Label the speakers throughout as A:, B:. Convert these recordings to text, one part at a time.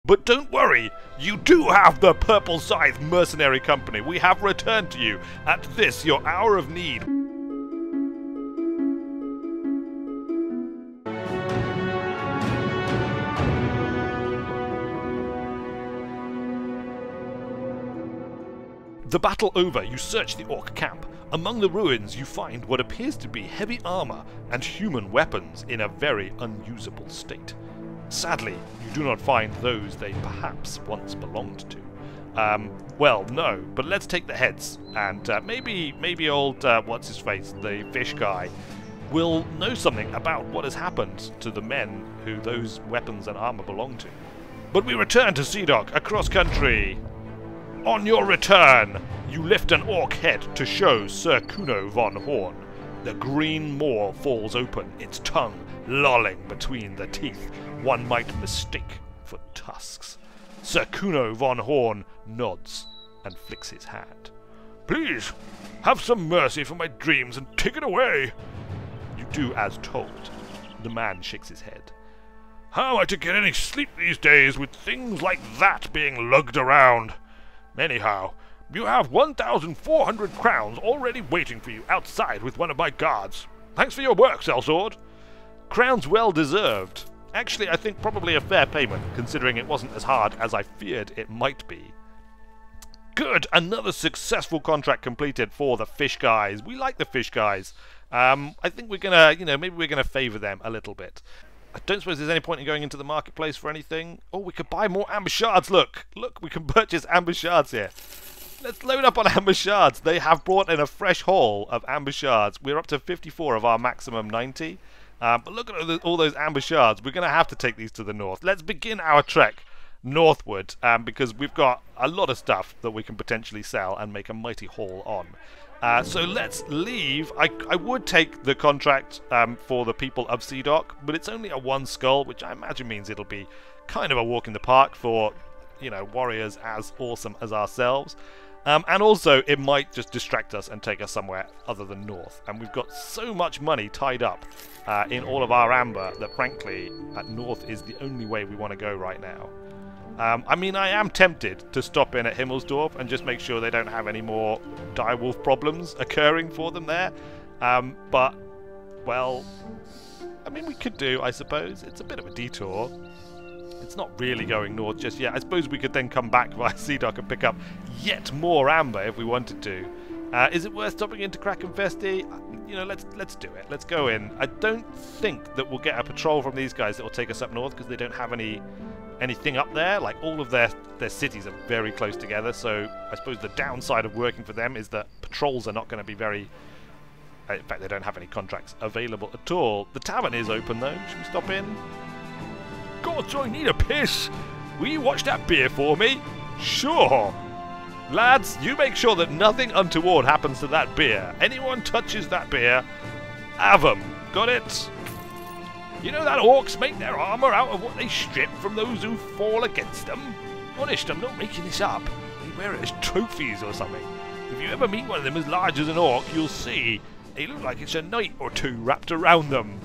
A: But don't worry, you do have the Purple Scythe Mercenary Company. We have returned to you at this, your hour of need. The battle over, you search the Orc camp. Among the ruins you find what appears to be heavy armor and human weapons in a very unusable state. Sadly, you do not find those they perhaps once belonged to. Well, no, but let's take the heads, and maybe old, what's-his-face, the fish guy, will know something about what has happened to the men who those weapons and armor belong to. But we return to Seadock, across country. On your return, you lift an orc head to show Sir Kuno von Horn. The green maw falls open, its tongue lolling between the teeth one might mistake for tusks. Sir Kuno von Horn nods and flicks his hand. Please, have some mercy for my dreams and take it away. You do as told. The man shakes his head. How am I to get any sleep these days with things like that being lugged around? Anyhow, you have 1,400 crowns already waiting for you outside with one of my guards. Thanks for your work, Sellsword. Crowns well deserved. Actually, I think probably a fair payment, considering it wasn't as hard as I feared it might be. Good! Another successful contract completed for the fish guys. We like the fish guys. I think we're gonna, maybe we're gonna favour them a little bit. I don't suppose there's any point in going into the marketplace for anything. Oh, we could buy more amber shards, look! Look, we can purchase amber shards here. Let's load up on amber shards. They have brought in a fresh haul of amber shards. We're up to 54 of our maximum 90. But look at all those amber shards. We're going to have to take these to the north. Let's begin our trek northward, because we've got a lot of stuff that we can potentially sell and make a mighty haul on. So let's leave. I would take the contract for the people of Seadock, but it's only a one skull, which I imagine means it'll be kind of a walk in the park for, warriors as awesome as ourselves. And also, it might just distract us and take us somewhere other than north. And we've got so much money tied up in all of our amber that, frankly, north is the only way we want to go right now. I mean, I am tempted to stop in at Himmelsdorf and just make sure they don't have any more direwolf problems occurring for them there. But, well, I mean, we could do, I suppose. It's a bit of a detour. It's not really going north just yet. I suppose we could then come back via Seadock and pick up yet more amber if we wanted to. Is it worth stopping into Krakenfesti? Let's do it. Let's go in. I don't think that we'll get a patrol from these guys that will take us up north because they don't have anything up there. Like, all of their cities are very close together, so I suppose the downside of working for them is that patrols are not going to be very... In fact, they don't have any contracts available at all. The tavern is open, though. Should we stop in? God, I need a piss. Will you watch that beer for me? Sure. Lads, you make sure that nothing untoward happens to that beer. Anyone touches that beer, have 'em. Got it? You know that orcs make their armour out of what they strip from those who fall against them? Honest, I'm not making this up. They wear it as trophies or something. If you ever meet one of them as large as an orc, you'll see they look like it's a knight or two wrapped around them.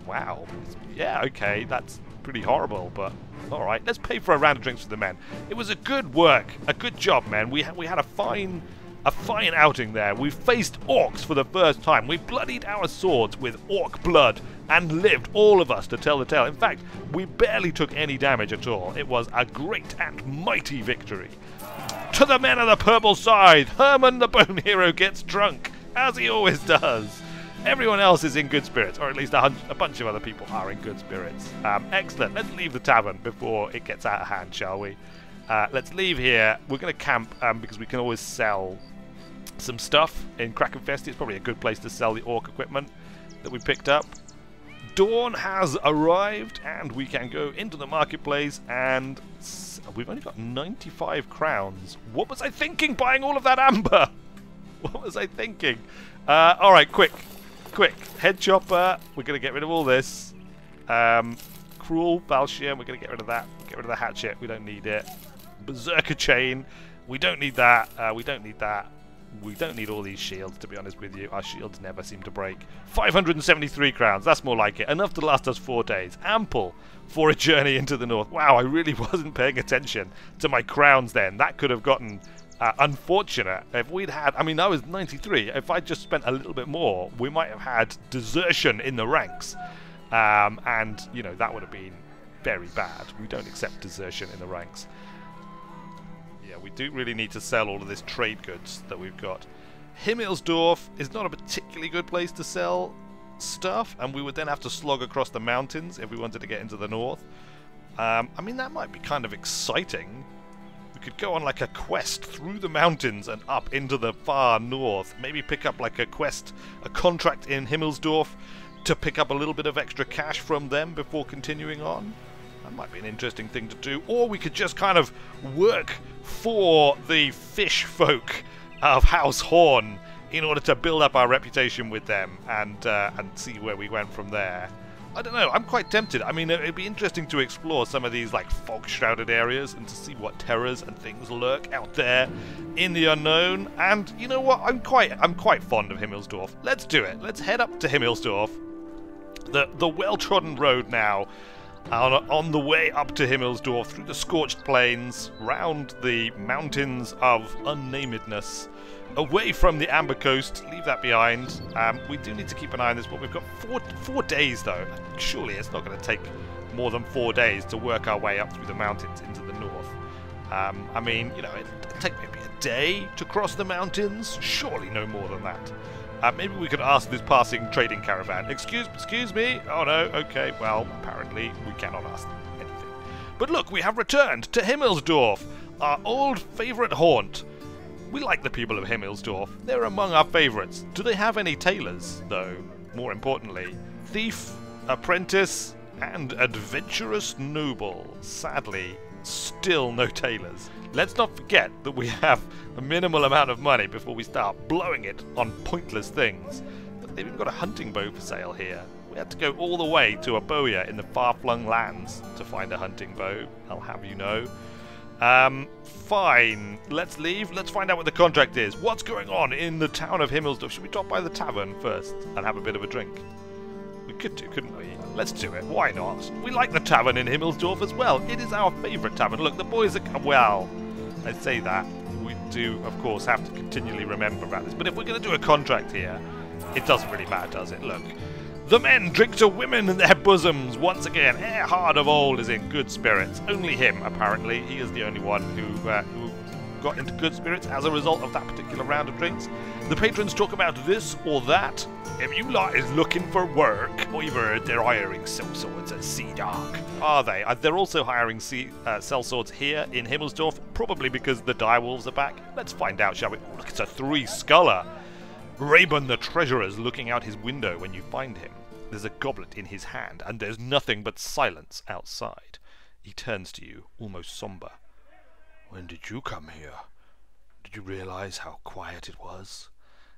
A: Wow. Yeah, okay, that's pretty horrible, but alright. Let's pay for a round of drinks for the men. It was a good work, a good job, men. We had a fine outing there. We faced orcs for the first time. We bloodied our swords with orc blood and lived, all of us, to tell the tale. In fact, we barely took any damage at all. It was a great and mighty victory. To the men of the Purple Scythe, Herman the Bone Hero gets drunk, as he always does. Everyone else is in good spirits, or at least a bunch of other people are in good spirits. Excellent. Let's leave the tavern before it gets out of hand, shall we? Let's leave here. We're going to camp because we can always sell some stuff in Krakenfesti. It's probably a good place to sell the orc equipment that we picked up. Dawn has arrived, and we can go into the marketplace, and we've only got 95 crowns. What was I thinking buying all of that amber? What was I thinking? Alright, quick, head chopper, we're going to get rid of all this. Cruel Valshian, we're going to get rid of that. Get rid of the hatchet, we don't need it. Berserker chain, we don't need that. We don't need that. We don't need all these shields, to be honest with you. Our shields never seem to break. 573 crowns, that's more like it. Enough to last us 4 days. Ample for a journey into the north. Wow, I really wasn't paying attention to my crowns then. That could have gotten unfortunate. If we'd had, I mean, that was 93. If I'd just spent a little bit more, we might have had desertion in the ranks. And, you know, that would have been very bad. We don't accept desertion in the ranks. Yeah, we do really need to sell all of this trade goods that we've got. Himmelsdorf is not a particularly good place to sell stuff, and we would then have to slog across the mountains if we wanted to get into the north. I mean, that might be kind of exciting. We could go on like a quest through the mountains and up into the far north. Maybe pick up like a quest, a contract in Himmelsdorf to pick up a little bit of extra cash from them before continuing on. That might be an interesting thing to do. Or we could just kind of work for the fish folk of House Horn in order to build up our reputation with them and see where we went from there. I don't know, I'm quite tempted. I mean, it'd be interesting to explore some of these like fog-shrouded areas and to see what terrors and things lurk out there in the unknown. And you know what? I'm quite fond of Himmelsdorf. Let's do it. Let's head up to Himmelsdorf. The well-trodden road now. On the way up to Himmelsdorf, through the scorched plains, round the mountains of unnamedness, away from the Amber Coast, leave that behind. We do need to keep an eye on this, but we've got four days though. Surely it's not going to take more than 4 days to work our way up through the mountains into the north. I mean, you know, it'd take maybe a day to cross the mountains, surely no more than that. Maybe we could ask this passing trading caravan. Excuse me? Oh no, okay, well, apparently we cannot ask them anything. But look, we have returned to Himmelsdorf, our old favourite haunt. We like the people of Himmelsdorf. They're among our favourites. Do they have any tailors, though? More importantly, thief, apprentice, and adventurous noble. Sadly, still no tailors. Let's not forget that we have a minimal amount of money before we start blowing it on pointless things. But they've even got a hunting bow for sale here. We had to go all the way to a bowyer in the far-flung lands to find a hunting bow, I'll have you know. Fine. Let's leave. Let's find out what the contract is. What's going on in the town of Himmelsdorf? Should we drop by the tavern first and have a bit of a drink? We could do, couldn't we? Let's do it. Why not? We like the tavern in Himmelsdorf as well. It is our favourite tavern. Look, the boys are... Well, I say that. We do, of course, have to continually remember about this. But if we're going to do a contract here, it doesn't really matter, does it? Look. The men drink to women in their bosoms. Once again, Erhard of old is in good spirits. Only him, apparently. He is the only one who got into good spirits as a result of that particular round of drinks. The patrons talk about this or that. If you lot is looking for work, I've heard they're hiring sellswords at Sea Dark. Are they? They're also hiring sellswords here in Himmelsdorf, probably because the direwolves are back. Let's find out, shall we? Oh, look, it's a three-sculler. Raben the Treasurer's looking out his window when you find him. There's a goblet in his hand, and there's nothing but silence outside. He turns to you, almost somber. When did you come here? Did you realize how quiet it was?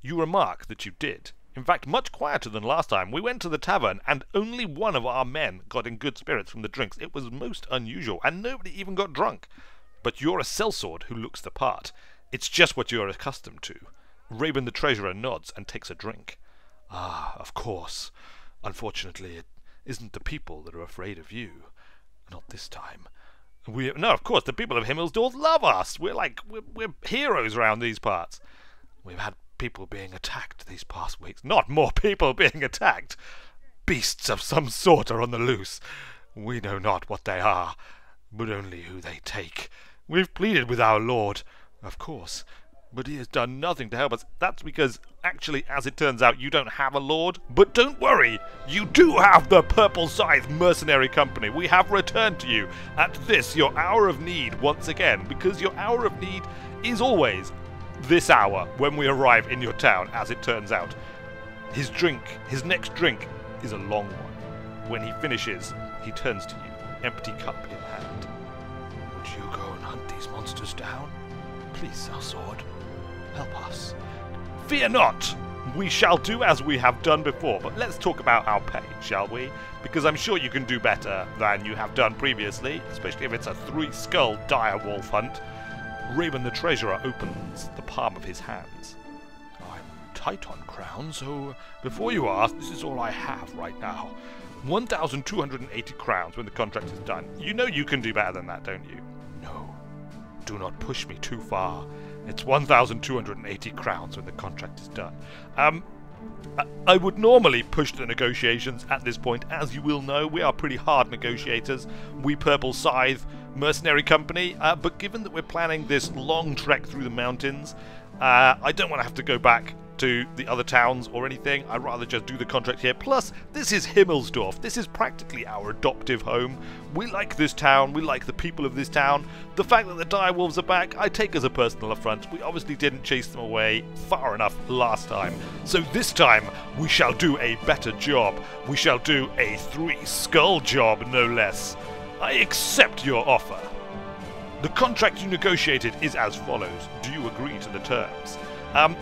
A: You remark that you did. In fact, much quieter than last time. We went to the tavern, and only one of our men got in good spirits from the drinks. It was most unusual, and nobody even got drunk. But you're a sellsword who looks the part. It's just what you're accustomed to. Raben the Treasurer nods and takes a drink. Ah, of course. Unfortunately, it isn't the people that are afraid of you. Not this time. No, of course, the people of Himmelsdorf love us. We're heroes around these parts. We've had people being attacked these past weeks. Not more people being attacked. Beasts of some sort are on the loose. We know not what they are, but only who they take. We've pleaded with our lord, of course, but he has done nothing to help us. That's because, actually, as it turns out, you don't have a lord. But don't worry, you do have the Purple Scythe Mercenary Company. We have returned to you at this, your hour of need, once again, because your hour of need is always this hour when we arrive in your town, as it turns out. His next drink, is a long one. When he finishes, he turns to you, empty cup in hand. Would you go and hunt these monsters down? Please, our sword. Help us. Fear not! We shall do as we have done before, but let's talk about our pay, shall we? Because I'm sure you can do better than you have done previously, especially if it's a three-skull dire wolf hunt. Raben the Treasurer opens the palm of his hands. tight on crown, so before you ask, this is all I have right now. 1,280 crowns when the contract is done. You know you can do better than that, don't you? No. Do not push me too far. It's 1,280 crowns when the contract is done. I would normally push the negotiations at this point. As you will know, we are pretty hard negotiators. We Purple Scythe mercenary company, but given that we're planning this long trek through the mountains, I don't want to have to go back to the other towns or anything. I'd rather just do the contract here. Plus, this is Himmelsdorf. This is practically our adoptive home. We like this town. We like the people of this town. The fact that the direwolves are back, I take as a personal affront. We obviously didn't chase them away far enough last time. So this time, we shall do a better job. We shall do a 3-skull job, no less. I accept your offer. The contract you negotiated is as follows. Do you agree to the terms?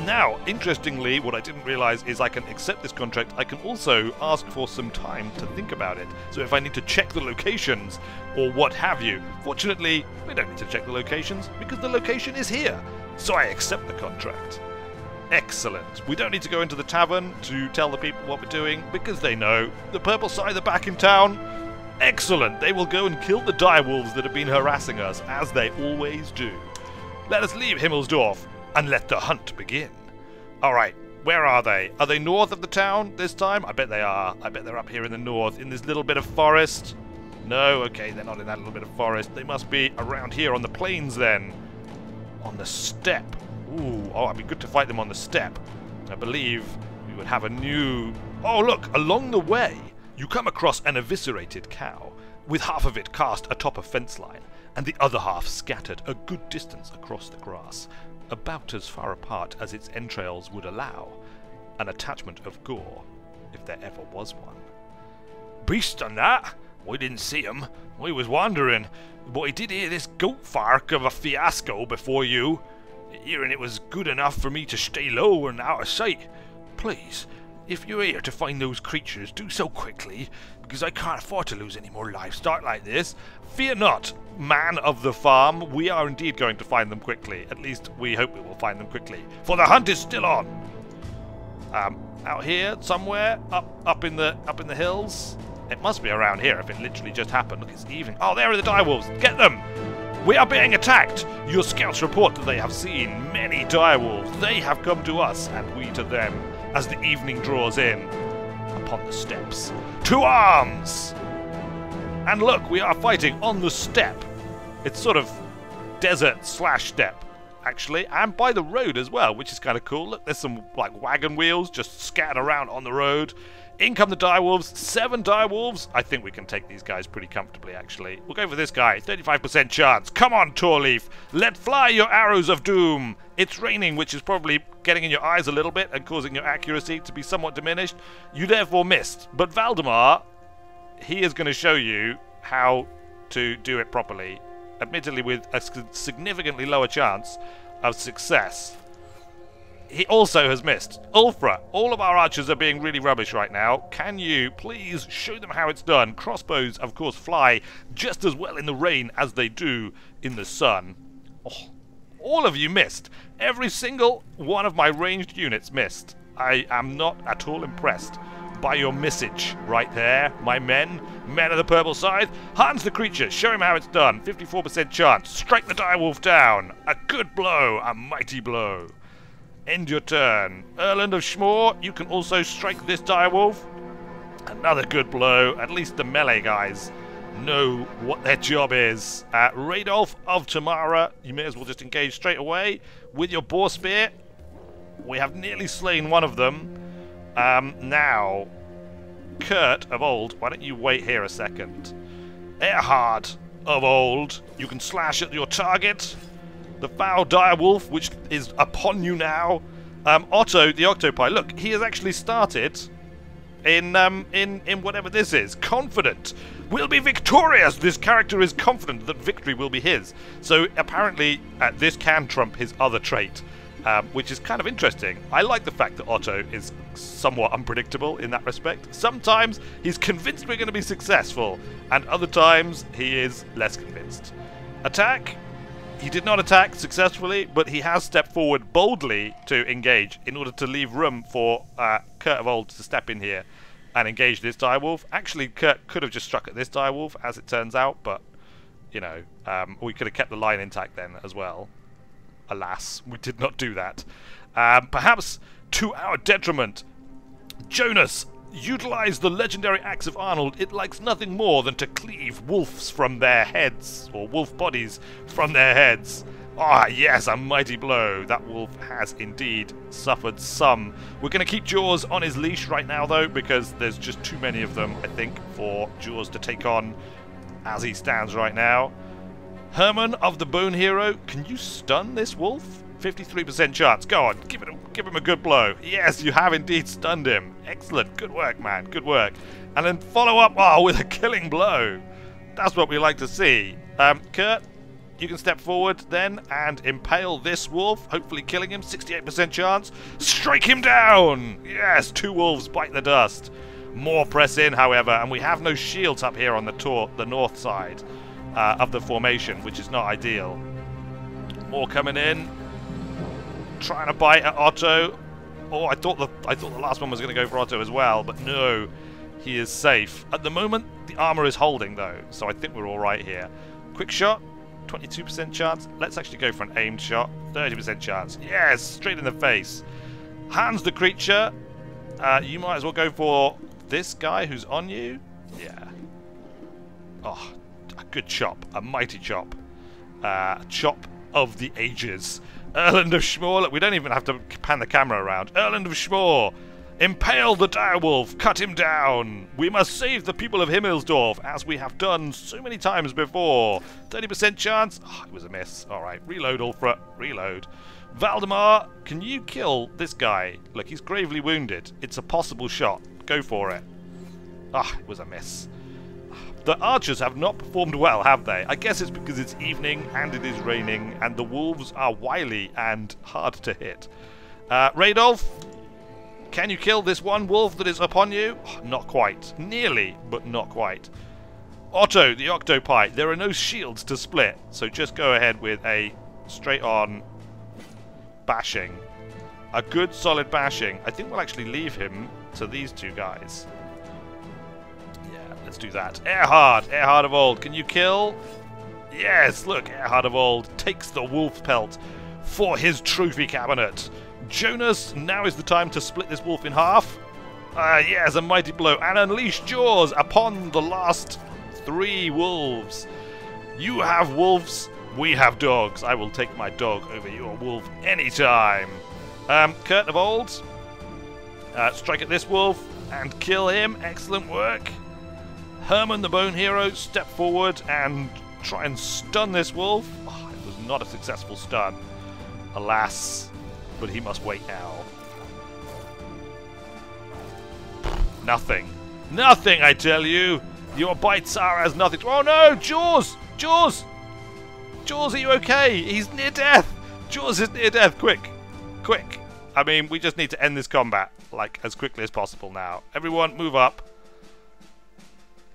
A: Now, interestingly, what I didn't realise is I can accept this contract. I can also ask for some time to think about it. So if I need to check the locations or what have you. Fortunately, we don't need to check the locations because the location is here. So I accept the contract. Excellent. We don't need to go into the tavern to tell the people what we're doing because they know. The Purple Scythe are back in town. Excellent. They will go and kill the direwolves that have been harassing us, as they always do. Let us leave Himmelsdorf and let the hunt begin. Alright, where are they? Are they north of the town this time? I bet they are. I bet they're up here in the north, in this little bit of forest. No, okay, they're not in that little bit of forest. They must be around here on the plains then. On the steppe. Ooh, oh, it'd be good to fight them on the steppe. I believe we would have a new... Oh, look, along the way, you come across an eviscerated cow, with half of it cast atop a fence line, and the other half scattered a good distance across the grass, about as far apart as its entrails would allow. An attachment of gore, if there ever was one. Beast on that! We didn't see him. We was wandering, but I did hear this goat fark of a fiasco before you. Hearing it was good enough for me to stay low and out of sight. Please, if you're here to find those creatures, do so quickly, because I can't afford to lose any more livestock like this. Fear not, man of the farm. We are indeed going to find them quickly. At least we hope we will find them quickly, for the hunt is still on. Out here somewhere, up in the hills. It must be around here if it literally just happened. Look, it's evening. Oh, there are the direwolves. Get them! We are being attacked! Your scouts report that they have seen many direwolves. They have come to us, and we to them, as the evening draws in upon the steppes. To arms! And look, we are fighting on the steppe. It's sort of desert/steppe, actually, and by the road as well, which is kind of cool. Look, there's some like wagon wheels just scattered around on the road. In come the direwolves, 7 direwolves. I think we can take these guys pretty comfortably, actually. We'll go for this guy, 35% chance. Come on, Torleaf, let fly your arrows of doom. It's raining, which is probably getting in your eyes a little bit and causing your accuracy to be somewhat diminished. You therefore missed. But Valdemar, he is going to show you how to do it properly, admittedly with a significantly lower chance of success. He also has missed. Ulfra, all of our archers are being really rubbish right now. Can you please show them how it's done? Crossbows, of course, fly just as well in the rain as they do in the sun. Oh, all of you missed. Every single one of my ranged units missed. I am not at all impressed by your message right there, my men. Men of the Purple Scythe. Harness the creature. Show him how it's done. 54% chance. Strike the direwolf down. A good blow. A mighty blow. End your turn. Erland of Schmore, you can also strike this direwolf. Another good blow. At least the melee guys know what their job is. Radolf of Tamara, you may as well just engage straight away with your boar spear. We have nearly slain one of them. Now, Kurt of Old, why don't you wait here a second? Erhard of Old, you can slash at your target. The foul direwolf, which is upon you now. Otto, the octopi. Look, he has actually started in whatever this is. Confident. We'll be victorious. This character is confident that victory will be his. So apparently, this can trump his other trait, which is kind of interesting. I like the fact that Otto is somewhat unpredictable in that respect. Sometimes he's convinced we're going to be successful, and other times he is less convinced. Attack. He did not attack successfully, but he has stepped forward boldly to engage in order to leave room for Kurt of Old to step in here and engage this direwolf. Actually, Kurt could have just struck at this direwolf, as it turns out, but, you know, we could have kept the line intact then as well. Alas, we did not do that. Perhaps to our detriment, Jonas utilized the legendary axe of Arnold. It likes nothing more than to cleave wolves from their heads, or wolf bodies from their heads. Ah, yes, a mighty blow. That wolf has indeed suffered some. We're going to keep Jaws on his leash right now, though, because there's just too many of them, I think, for Jaws to take on as he stands right now. Herman of the Bone Hero, can you stun this wolf? 53% chance. Go on, give him a good blow. Yes, you have indeed stunned him. Excellent. Good work, man. Good work. And then follow up with a killing blow. That's what we like to see. Kurt, you can step forward then and impale this wolf, hopefully killing him. 68% chance. Strike him down. Yes, 2 wolves bite the dust. More press in, however, and we have no shields up here on the north side of the formation, which is not ideal. More coming in. Trying to bite at Otto. Oh, I thought the last one was going to go for Otto as well, but no, he is safe. At the moment, the armor is holding though, so I think we're all right here. Quick shot, 22% chance. Let's actually go for an aimed shot. 30% chance. Yes, straight in the face. Hands the creature. You might as well go for this guy who's on you. Yeah. Oh, a good chop, a mighty chop. Chop of the ages. Erland of Schmor, look, we don't even have to pan the camera around. Erland of Schmor, impale the direwolf, cut him down. We must save the people of Himmelsdorf, as we have done so many times before. 30% chance. Oh, it was a miss. All right, reload, Ulfra, reload. Valdemar, can you kill this guy? Look, he's gravely wounded. It's a possible shot. Go for it. Ah, it was a miss. The archers have not performed well, have they? I guess it's because it's evening and it is raining and the wolves are wily and hard to hit. Radolf, can you kill this one wolf that is upon you? Oh, not quite. Nearly, but not quite. Otto, the octopi, there are no shields to split, so just go ahead with a straight-on bashing. A good, solid bashing. I think we'll actually leave him to these 2 guys. Let's do that. Erhard of Old, can you kill? Yes, look, Erhard of Old takes the wolf pelt for his trophy cabinet. Jonas, now is the time to split this wolf in half. Yes, a mighty blow, and unleash Jaws upon the last 3 wolves. You have wolves, we have dogs. I will take my dog over your wolf anytime. Kurt of Old, strike at this wolf and kill him. Excellent work. Herman the Bone Hero, step forward and try and stun this wolf. Oh, it was not a successful stun. Alas, but he must wait now. Nothing. Nothing, I tell you. Your bites are as nothing. Oh no, Jaws! Jaws! Jaws, are you okay? He's near death. Jaws is near death. Quick. Quick. I mean, we just need to end this combat, like, as quickly as possible now. Everyone, move up.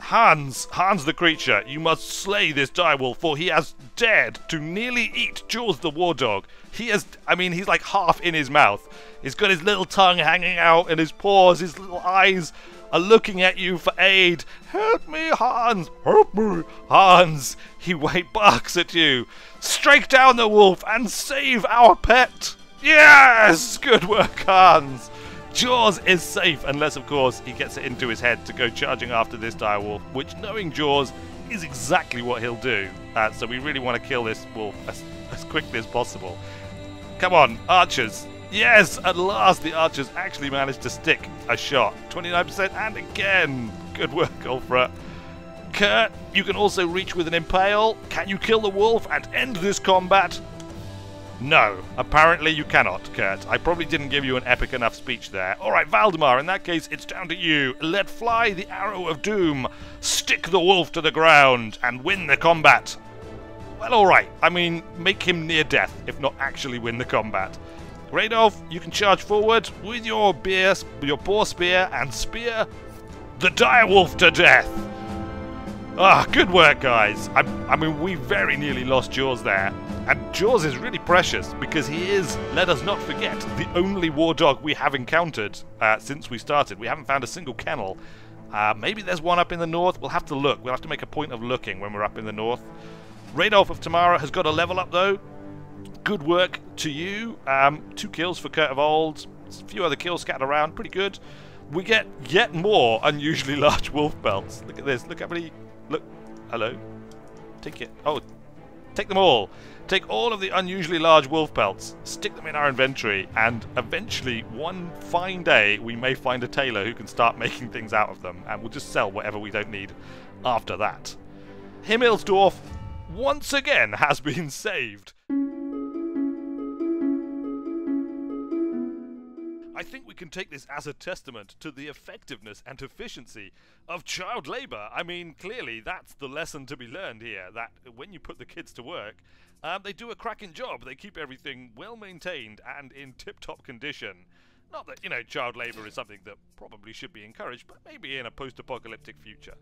A: Hans the creature, you must slay this direwolf, for he has dared to nearly eat Jaws the war dog. He has, I mean, he's like half in his mouth. He's got his little tongue hanging out and his paws, his little eyes are looking at you for aid. Help me, Hans! Help me, Hans! He barks at you. Strike down the wolf and save our pet! Yes! Good work, Hans! Jaws is safe, unless, of course, he gets it into his head to go charging after this direwolf, which, knowing Jaws, is exactly what he'll do. So we really want to kill this wolf as quickly as possible. Come on, archers. Yes, at last the archers actually managed to stick a shot. 29%, and again. Good work, Ulfra. Kurt, you can also reach with an impale. Can you kill the wolf and end this combat? No, apparently you cannot, Kurt. I probably didn't give you an epic enough speech there. Alright, Valdemar, in that case, it's down to you. Let fly the arrow of doom. Stick the wolf to the ground and win the combat. Well, alright. I mean, make him near death, if not actually win the combat. Radolf, you can charge forward with your boar spear and spear the direwolf to death. Ah, good work, guys. I mean, we very nearly lost Jaws there. And Jaws is really precious because he is, let us not forget, the only war dog we have encountered since we started. We haven't found a single kennel. Maybe there's one up in the north. We'll have to look. We'll have to make a point of looking when we're up in the north. Radolf of Tamara has got a level up, though. Good work to you. 2 kills for Kurt of Old. A few other kills scattered around. Pretty good. We get yet more unusually large wolf pelts. Look at this. Look how many... Look. Hello. Take it. Oh. Take them all. Take all of the unusually large wolf pelts. Stick them in our inventory. And eventually, one fine day, we may find a tailor who can start making things out of them. And we'll just sell whatever we don't need after that. Himmelsdorf, once again, has been saved. I think we can take this as a testament to the effectiveness and efficiency of child labour. I mean, clearly that's the lesson to be learned here, that when you put the kids to work, they do a cracking job. They keep everything well maintained and in tip-top condition. Not that, you know, child labour is something that probably should be encouraged, but maybe in a post-apocalyptic future.